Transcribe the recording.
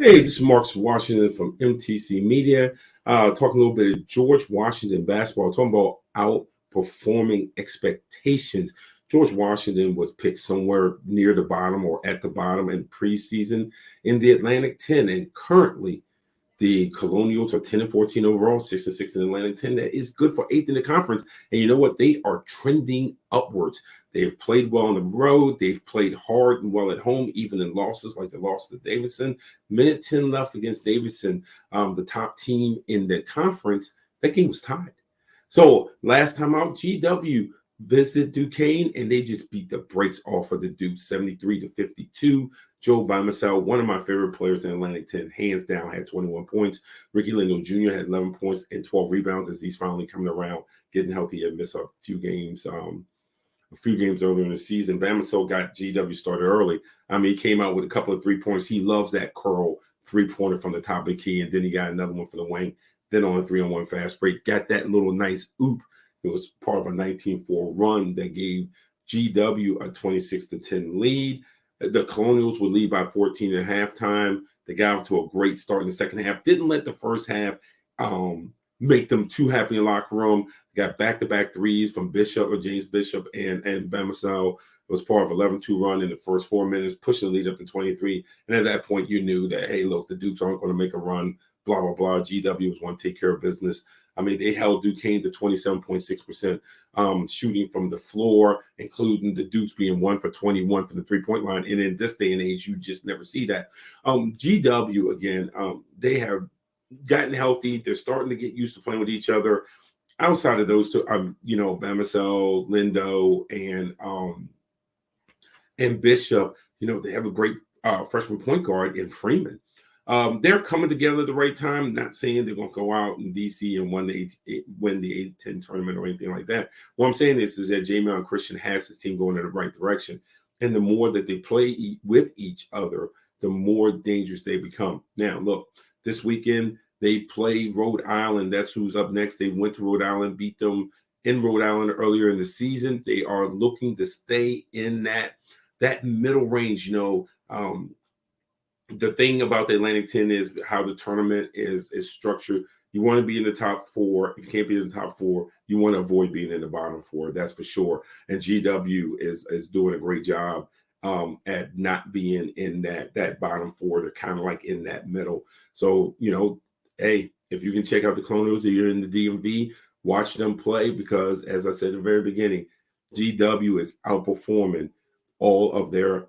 Hey, this is Mark Washington from MTC Media, talking a little bit of George Washington basketball, talking about outperforming expectations. George Washington was picked somewhere near the bottom or at the bottom in preseason in the Atlantic 10, and currently the Colonials are 10 and 14 overall, 6 and 6 in the Atlantic 10. That is good for eighth in the conference. And you know what? They are trending upwards. They've played well on the road. They've played hard and well at home, even in losses like the loss to Davidson. Minute 10 left against Davidson, the top team in the conference. That game was tied. So last time out, GW visited Duquesne, and they just beat the brakes off of the Dukes, 73-52. Joe Bamisell, one of my favorite players in Atlantic 10, hands down, had 21 points. Ricky Lindo Jr. had 11 points and 12 rebounds as he's finally coming around, getting healthy and missed a few games earlier in the season. Bamisell got GW started early. I mean, he came out with a couple of 3-pointers. He loves that curl 3-pointer from the top of the key, and then he got another one for the wing. Then on a 3-on-1 fast break, got that little nice oop. It was part of a 19-4 run that gave GW a 26-10 lead. The Colonials would lead by 14 at halftime. They got off to a great start in the second half. Didn't let the first half make them too happy in the locker room. Got back-to-back threes from James Bishop and Bamisell. It was part of an 11-2 run in the first 4 minutes, pushing the lead up to 23. And at that point, you knew that, hey, look, the Dukes aren't going to make a run, blah, blah, blah. GW was going to take care of business. I mean, they held Duquesne to 27.6% shooting from the floor, including the Dukes being 1 for 21 from the three-point line. And in this day and age, you just never see that. GW, again, they have gotten healthy. They're starting to get used to playing with each other. Outside of those two, Bamisell, Lindo, and Bishop, they have a great freshman point guard in Freeman. They're coming together at the right time. Not saying they're going to go out in DC and win the 8-10 tournament or anything like that. What I'm saying is that Jamion Christian has his team going in the right direction. And the more that they play with each other, the more dangerous they become. Now, look, this weekend, they play Rhode Island. That's who's up next. They went to Rhode Island, beat them in Rhode Island earlier in the season. They are looking to stay in that middle range. The thing about the Atlantic 10 is how the tournament is structured. You want to be in the top 4. If you can't be in the top 4, you want to avoid being in the bottom 4. That's for sure. And GW is doing a great job at not being in that bottom 4. They're kind of like in that middle. So, hey, if you can check out the Colonials, if you're in the DMV, watch them play because, as I said at the very beginning, GW is outperforming all of their